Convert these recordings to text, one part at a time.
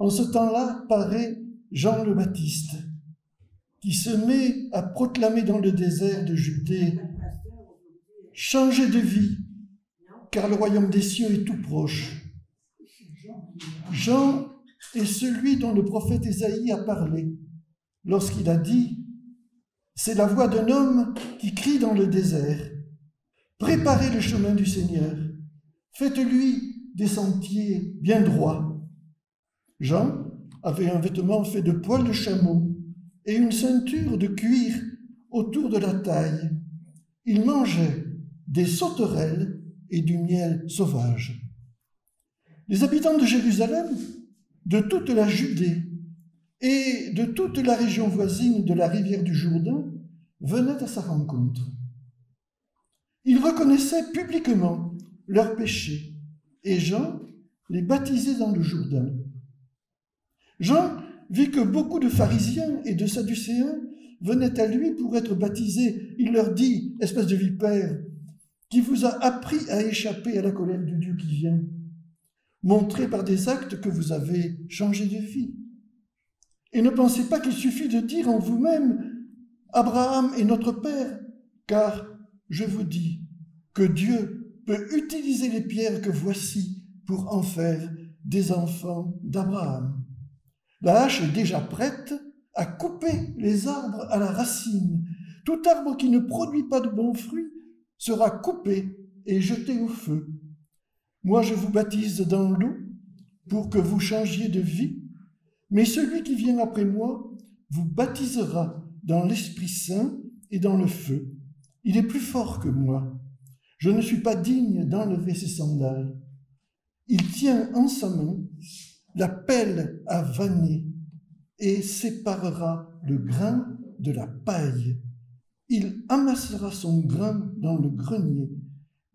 En ce temps-là paraît Jean le Baptiste, qui se met à proclamer dans le désert de Judée « Changez de vie, car le royaume des cieux est tout proche. » Jean est celui dont le prophète Ésaïe a parlé lorsqu'il a dit « C'est la voix d'un homme qui crie dans le désert. Préparez le chemin du Seigneur, faites-lui des sentiers bien droits. » Jean avait un vêtement fait de poils de chameau et une ceinture de cuir autour de la taille. Il mangeait des sauterelles et du miel sauvage. Les habitants de Jérusalem, de toute la Judée et de toute la région voisine de la rivière du Jourdain venaient à sa rencontre. Ils reconnaissaient publiquement leurs péchés et Jean les baptisait dans le Jourdain. Jean vit que beaucoup de pharisiens et de sadducéens venaient à lui pour être baptisés. Il leur dit, espèce de vipère, qui vous a appris à échapper à la colère du Dieu qui vient. Montrez par des actes que vous avez changé de vie. Et ne pensez pas qu'il suffit de dire en vous-même « Abraham est notre Père », car je vous dis que Dieu peut utiliser les pierres que voici pour en faire des enfants d'Abraham. La hache est déjà prête à couper les arbres à la racine. Tout arbre qui ne produit pas de bons fruits sera coupé et jeté au feu. Moi, je vous baptise dans l'eau pour que vous changiez de vie, mais celui qui vient après moi vous baptisera dans l'Esprit Saint et dans le feu. Il est plus fort que moi. Je ne suis pas digne d'enlever ses sandales. Il tient en sa main la pelle à vanner et séparera le grain de la paille. Il amassera son grain dans le grenier,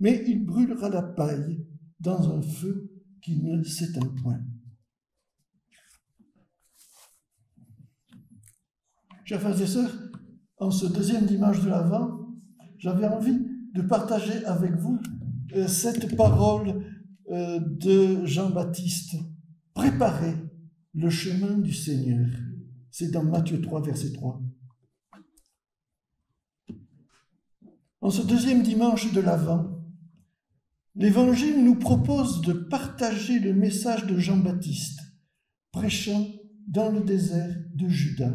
mais il brûlera la paille dans un feu qui ne s'éteint point. Chers frères et sœurs, en ce deuxième dimanche de l'Avent, j'avais envie de partager avec vous cette parole de Jean-Baptiste. Préparez le chemin du Seigneur. C'est dans Matthieu 3, verset 3. En ce deuxième dimanche de l'Avent, l'Évangile nous propose de partager le message de Jean-Baptiste, prêchant dans le désert de Juda.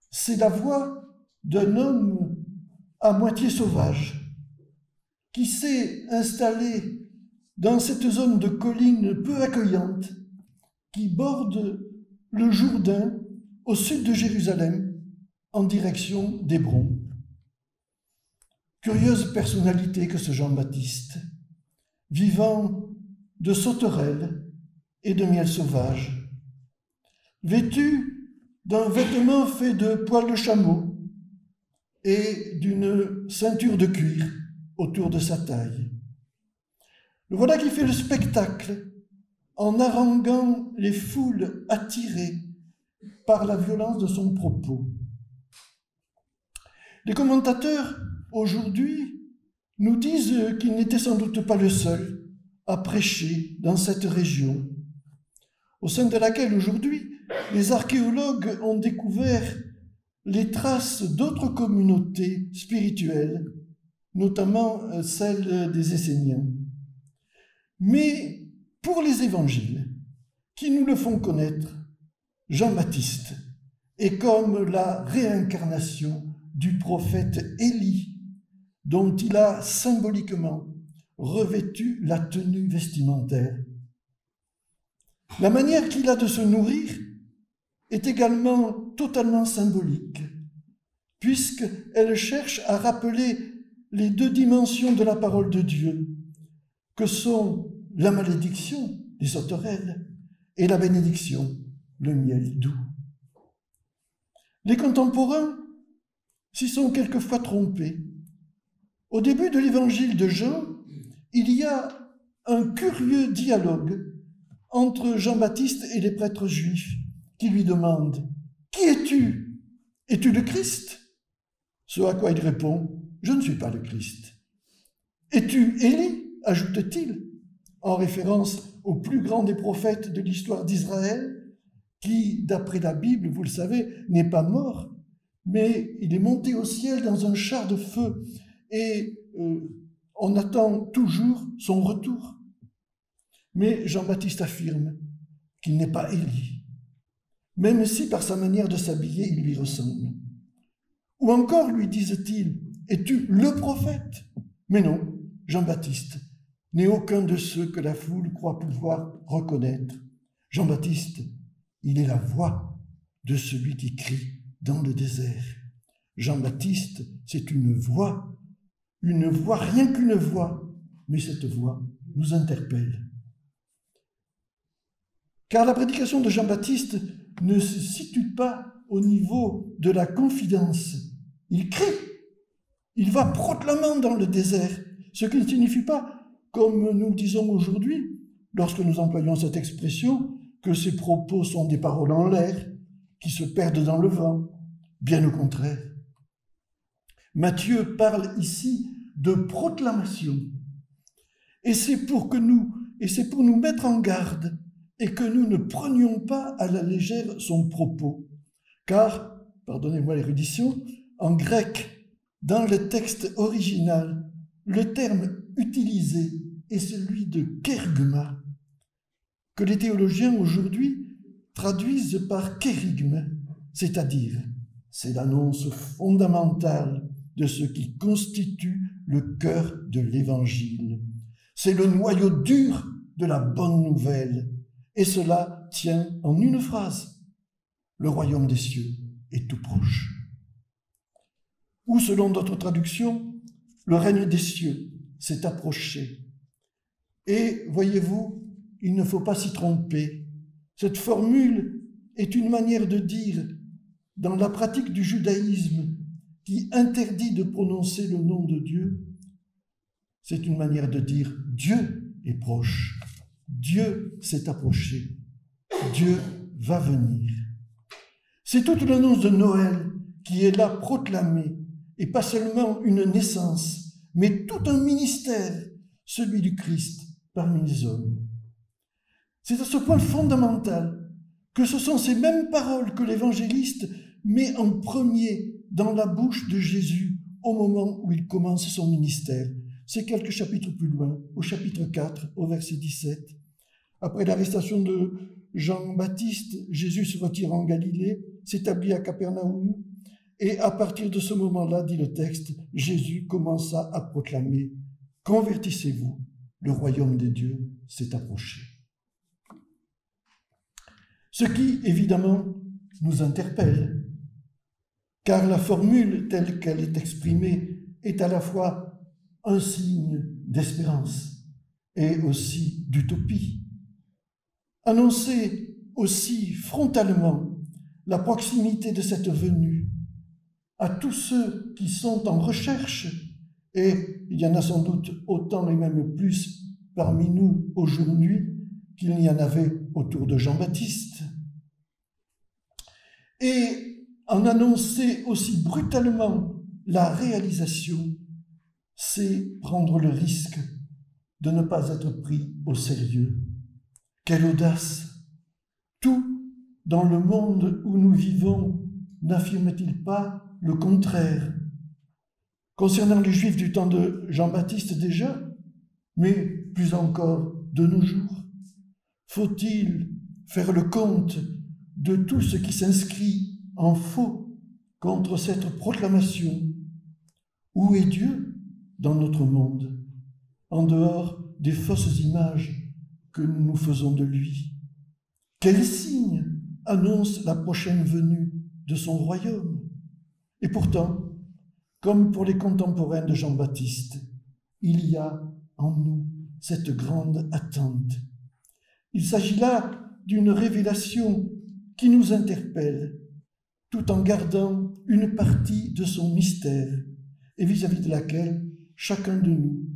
C'est la voix d'un homme à moitié sauvage qui s'est installé dans cette zone de collines peu accueillante qui borde le Jourdain au sud de Jérusalem en direction d'Hébron. Curieuse personnalité que ce Jean-Baptiste, vivant de sauterelles et de miel sauvage, vêtu d'un vêtement fait de poils de chameau et d'une ceinture de cuir autour de sa taille. Le voilà qui fait le spectacle en haranguant les foules attirées par la violence de son propos. Les commentateurs aujourd'hui nous disent qu'il n'était sans doute pas le seul à prêcher dans cette région, au sein de laquelle aujourd'hui les archéologues ont découvert les traces d'autres communautés spirituelles, notamment celles des Esséniens. Mais pour les évangiles, qui nous le font connaître, Jean-Baptiste est comme la réincarnation du prophète Élie, dont il a symboliquement revêtu la tenue vestimentaire. La manière qu'il a de se nourrir est également totalement symbolique, puisqu'elle cherche à rappeler les deux dimensions de la parole de Dieu, que sont la malédiction, les sauterelles, et la bénédiction, le miel doux. Les contemporains s'y sont quelquefois trompés. Au début de l'évangile de Jean, il y a un curieux dialogue entre Jean-Baptiste et les prêtres juifs qui lui demandent « Qui es-tu? Es-tu le Christ ?» Ce à quoi il répond « Je ne suis pas le Christ. »« Es-tu Élie ?» ajoute-t-il. « en référence au plus grand des prophètes de l'histoire d'Israël, qui, d'après la Bible, vous le savez, n'est pas mort, mais il est monté au ciel dans un char de feu, et on attend toujours son retour. Mais Jean-Baptiste affirme qu'il n'est pas Élie, même si par sa manière de s'habiller, il lui ressemble. Ou encore, lui disent-ils, es-tu le prophète? Mais non, Jean-Baptiste n'est aucun de ceux que la foule croit pouvoir reconnaître. Jean-Baptiste, il est la voix de celui qui crie dans le désert. Jean-Baptiste, c'est une voix, rien qu'une voix, mais cette voix nous interpelle. Car la prédication de Jean-Baptiste ne se situe pas au niveau de la confidence. Il crie, il va proclamant dans le désert, ce qui ne signifie pas, comme nous le disons aujourd'hui, lorsque nous employons cette expression, que ses propos sont des paroles en l'air, qui se perdent dans le vent. Bien au contraire. Matthieu parle ici de proclamation. Et c'est pour nous mettre en garde et que nous ne prenions pas à la légère son propos. Car, pardonnez-moi l'érudition, en grec, dans le texte original, le terme utilisé est celui de kérygma, que les théologiens aujourd'hui traduisent par kérygme, c'est-à-dire c'est l'annonce fondamentale de ce qui constitue le cœur de l'Évangile. C'est le noyau dur de la bonne nouvelle, et cela tient en une phrase. Le royaume des cieux est tout proche. Ou, selon d'autres traductions, le règne des cieux s'est approché. Et, voyez-vous, il ne faut pas s'y tromper. Cette formule est une manière de dire, dans la pratique du judaïsme, qui interdit de prononcer le nom de Dieu, c'est une manière de dire Dieu est proche, Dieu s'est approché, Dieu va venir. C'est toute l'annonce de Noël qui est là proclamée, et pas seulement une naissance, mais tout un ministère, celui du Christ parmi les hommes. C'est à ce point fondamental que ce sont ces mêmes paroles que l'évangéliste met en premier dans la bouche de Jésus au moment où il commence son ministère. C'est quelques chapitres plus loin, au chapitre 4, au verset 17. Après l'arrestation de Jean-Baptiste, Jésus se retire en Galilée, s'établit à Capernaum, et à partir de ce moment-là, dit le texte, Jésus commença à proclamer « Convertissez-vous, le royaume des dieux s'est approché ». Ce qui, évidemment, nous interpelle, car la formule telle qu'elle est exprimée est à la fois un signe d'espérance et aussi d'utopie. Annoncer aussi frontalement la proximité de cette venue à tous ceux qui sont en recherche, et il y en a sans doute autant et même plus parmi nous aujourd'hui qu'il n'y en avait autour de Jean-Baptiste, et en annoncer aussi brutalement la réalisation, c'est prendre le risque de ne pas être pris au sérieux. Quelle audace! Tout dans le monde où nous vivons n'affirme-t-il pas le contraire? Concernant les Juifs du temps de Jean-Baptiste déjà, mais plus encore de nos jours, faut-il faire le compte de tout ce qui s'inscrit en faux contre cette proclamation? Où est Dieu dans notre monde, en dehors des fausses images que nous nous faisons de lui? Quel signe annonce la prochaine venue de son royaume? Et pourtant, comme pour les contemporains de Jean-Baptiste, il y a en nous cette grande attente. Il s'agit là d'une révélation qui nous interpelle, tout en gardant une partie de son mystère, et vis-à-vis de laquelle chacun de nous,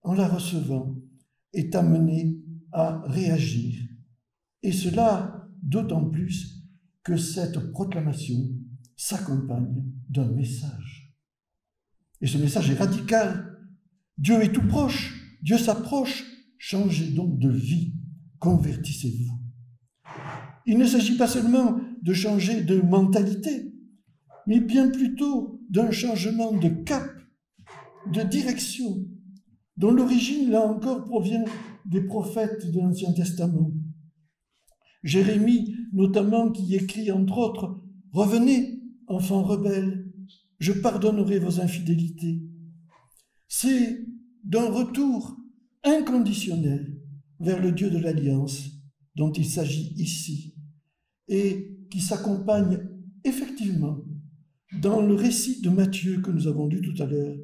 en la recevant, est amené à réagir. Et cela d'autant plus que cette proclamation s'accompagne d'un message. Et ce message est radical. Dieu est tout proche, Dieu s'approche, Changez donc de vie, convertissez-vous. Il ne s'agit pas seulement de changer de mentalité, mais bien plutôt d'un changement de cap, de direction, dont l'origine, là encore, provient des prophètes de l'Ancien Testament. Jérémie, notamment, qui écrit, entre autres, « Revenez, enfants rebelles, je pardonnerai vos infidélités ». C'est d'un retour inconditionnel vers le Dieu de l'Alliance dont il s'agit ici et qui s'accompagne effectivement dans le récit de Matthieu que nous avons lu tout à l'heure,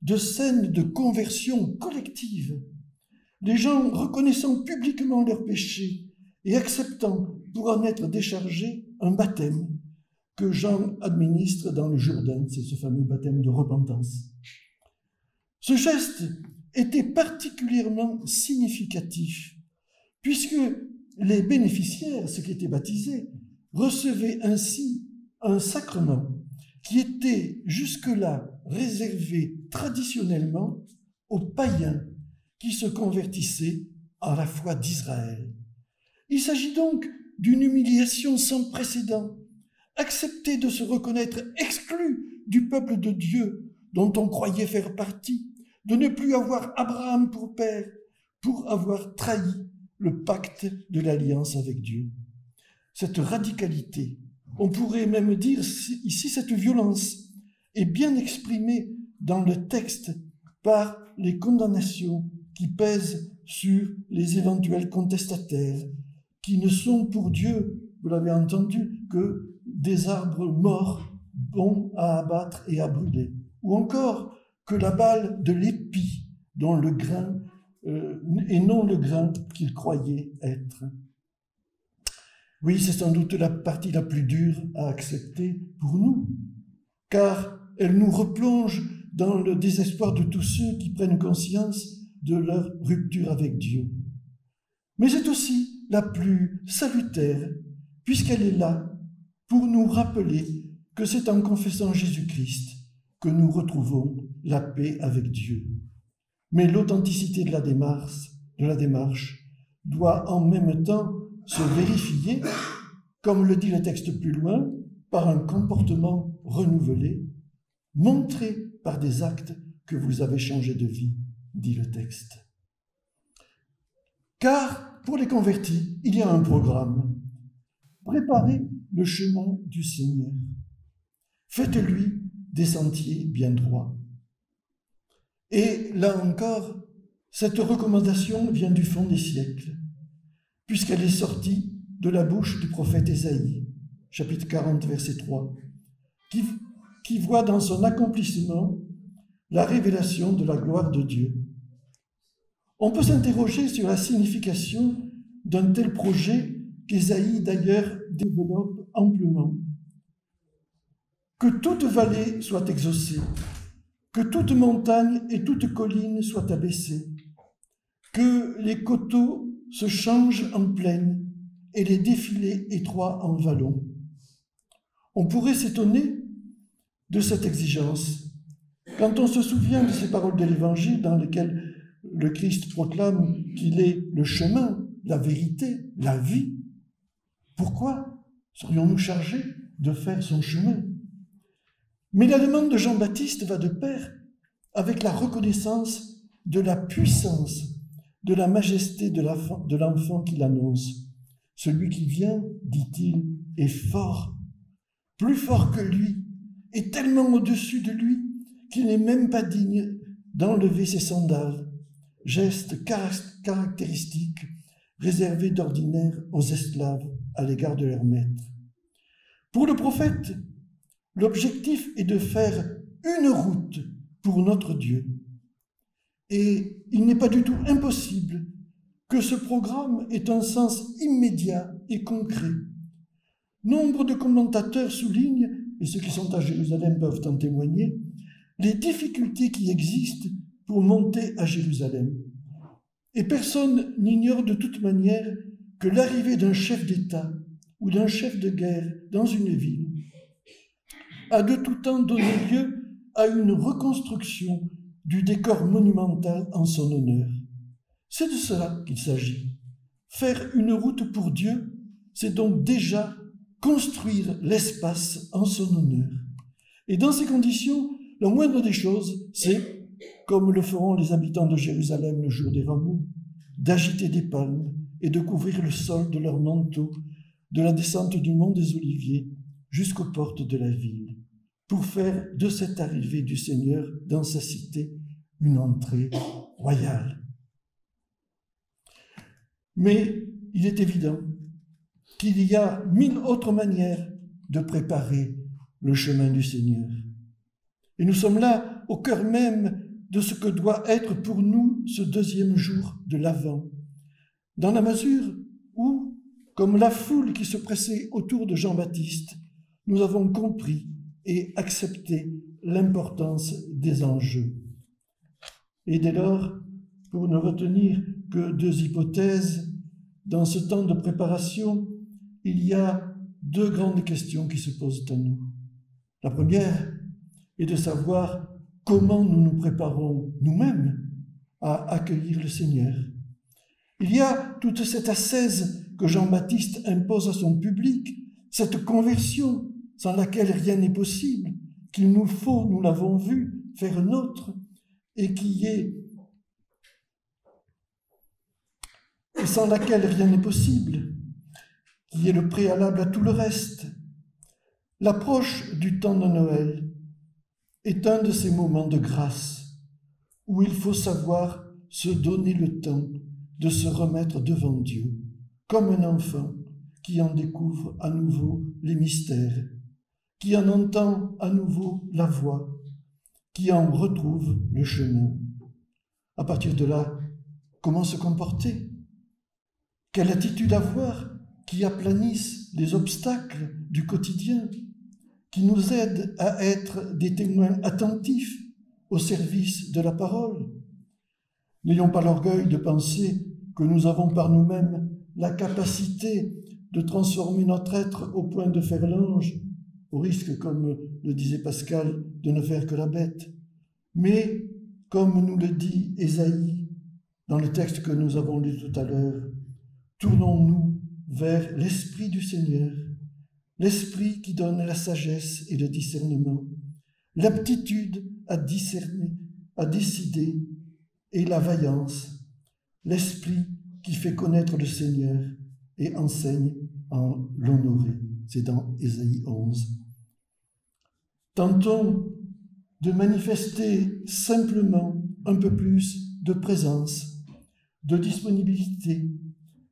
de scènes de conversion collective, les gens reconnaissant publiquement leurs péchés et acceptant pour en être déchargés un baptême que Jean administre dans le Jourdain, c'est ce fameux baptême de repentance. Ce geste était particulièrement significatif, puisque les bénéficiaires, ceux qui étaient baptisés, recevaient ainsi un sacrement qui était jusque-là réservé traditionnellement aux païens qui se convertissaient à la foi d'Israël. Il s'agit donc d'une humiliation sans précédent, accepter de se reconnaître exclu du peuple de Dieu dont on croyait faire partie, de ne plus avoir Abraham pour père, pour avoir trahi le pacte de l'alliance avec Dieu. Cette radicalité, on pourrait même dire ici cette violence, est bien exprimée dans le texte par les condamnations qui pèsent sur les éventuels contestataires, qui ne sont pour Dieu, vous l'avez entendu, que des arbres morts, bons à abattre et à brûler, ou encore que la balle de l'épi dont le grain et non le grain qu'il croyait être. Oui, c'est sans doute la partie la plus dure à accepter pour nous, car elle nous replonge dans le désespoir de tous ceux qui prennent conscience de leur rupture avec Dieu. Mais c'est aussi la plus salutaire, puisqu'elle est là pour nous rappeler que c'est en confessant Jésus-Christ que nous retrouvons la paix avec Dieu. Mais l'authenticité de la démarche doit en même temps se vérifier, comme le dit le texte plus loin, par un comportement renouvelé, montré par des actes que vous avez changé de vie, dit le texte. Car pour les convertis, il y a un programme. Préparez le chemin du Seigneur. Faites-lui des sentiers bien droits. Et là encore, cette recommandation vient du fond des siècles, puisqu'elle est sortie de la bouche du prophète Ésaïe, chapitre 40, verset 3, qui voit dans son accomplissement la révélation de la gloire de Dieu. On peut s'interroger sur la signification d'un tel projet qu'Ésaïe d'ailleurs développe amplement. Que toute vallée soit exaucée, que toute montagne et toute colline soient abaissées, que les coteaux se changent en plaine et les défilés étroits en vallons. On pourrait s'étonner de cette exigence quand on se souvient de ces paroles de l'Évangile dans lesquelles le Christ proclame qu'il est le chemin, la vérité, la vie. Pourquoi serions-nous chargés de faire son chemin? Mais la demande de Jean-Baptiste va de pair avec la reconnaissance de la puissance, de la majesté de l'enfant qu'il annonce. Celui qui vient, dit-il, est fort, plus fort que lui, et tellement au-dessus de lui qu'il n'est même pas digne d'enlever ses sandales, geste caractéristique réservé d'ordinaire aux esclaves à l'égard de leur maître. Pour le prophète, l'objectif est de faire une route pour notre Dieu. Et il n'est pas du tout impossible que ce programme ait un sens immédiat et concret. Nombre de commentateurs soulignent, et ceux qui sont à Jérusalem peuvent en témoigner, les difficultés qui existent pour monter à Jérusalem. Et personne n'ignore de toute manière que l'arrivée d'un chef d'État ou d'un chef de guerre dans une ville a de tout temps donné lieu à une reconstruction du décor monumental en son honneur. C'est de cela qu'il s'agit. Faire une route pour Dieu, c'est donc déjà construire l'espace en son honneur. Et dans ces conditions, la moindre des choses, c'est, comme le feront les habitants de Jérusalem le jour des rameaux, d'agiter des palmes et de couvrir le sol de leurs manteaux, de la descente du mont des Oliviers jusqu'aux portes de la ville, pour faire de cette arrivée du Seigneur dans sa cité une entrée royale. Mais il est évident qu'il y a 1000 autres manières de préparer le chemin du Seigneur. Et nous sommes là au cœur même de ce que doit être pour nous ce deuxième jour de l'Avent, dans la mesure où, comme la foule qui se pressait autour de Jean-Baptiste, nous avons compris et accepté l'importance des enjeux. Et dès lors, pour ne retenir que 2 hypothèses, dans ce temps de préparation, il y a 2 grandes questions qui se posent à nous. La première est de savoir comment nous nous préparons nous-mêmes à accueillir le Seigneur. Il y a toute cette ascèse que Jean-Baptiste impose à son public, cette conversion sans laquelle rien n'est possible, qu'il nous faut, nous l'avons vu, faire nôtre, et sans laquelle rien n'est possible, qui est le préalable à tout le reste. L'approche du temps de Noël est un de ces moments de grâce où il faut savoir se donner le temps de se remettre devant Dieu, comme un enfant qui en découvre à nouveau les mystères, qui en entend à nouveau la voix, qui en retrouve le chemin. À partir de là, comment se comporter? Quelle attitude avoir qui aplanisse les obstacles du quotidien, qui nous aide à être des témoins attentifs au service de la parole? N'ayons pas l'orgueil de penser que nous avons par nous-mêmes la capacité de transformer notre être au point de faire l'ange, au risque, comme le disait Pascal, de ne faire que la bête. Mais, comme nous le dit Ésaïe dans le texte que nous avons lu tout à l'heure, tournons-nous vers l'Esprit du Seigneur, l'Esprit qui donne la sagesse et le discernement, l'aptitude à discerner, à décider et la vaillance, l'Esprit qui fait connaître le Seigneur et enseigne à l'honorer. C'est dans Ésaïe 11. Tentons de manifester simplement un peu plus de présence, de disponibilité,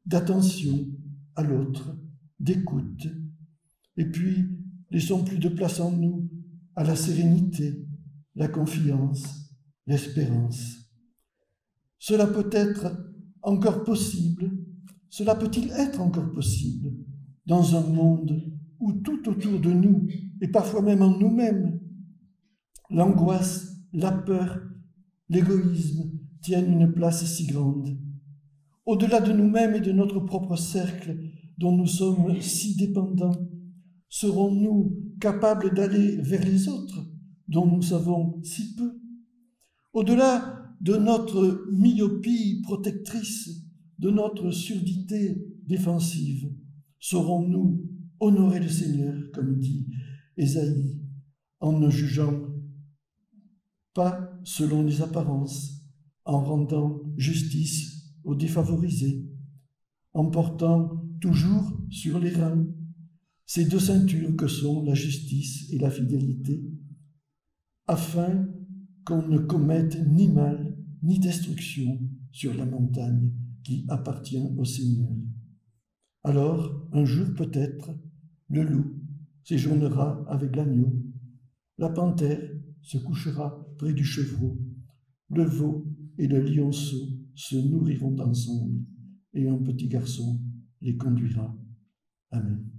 d'attention à l'autre, d'écoute, et puis laissons plus de place en nous à la sérénité, la confiance, l'espérance. Cela peut être encore possible, cela peut-il être encore possible dans un monde où tout autour de nous, et parfois même en nous-mêmes, l'angoisse, la peur, l'égoïsme tiennent une place si grande. Au-delà de nous-mêmes et de notre propre cercle dont nous sommes si dépendants, serons-nous capables d'aller vers les autres dont nous savons si peu? Au-delà de notre myopie protectrice, de notre surdité défensive, saurons-nous honorer le Seigneur, comme dit Ésaïe, en ne jugeant pas selon les apparences, en rendant justice aux défavorisés, en portant toujours sur les reins ces 2 ceintures que sont la justice et la fidélité, afin qu'on ne commette ni mal ni destruction sur la montagne qui appartient au Seigneur. Alors, un jour peut-être, le loup séjournera avec l'agneau, la panthère se couchera près du chevreau, le veau et le lionceau se nourriront ensemble, et un petit garçon les conduira. Amen.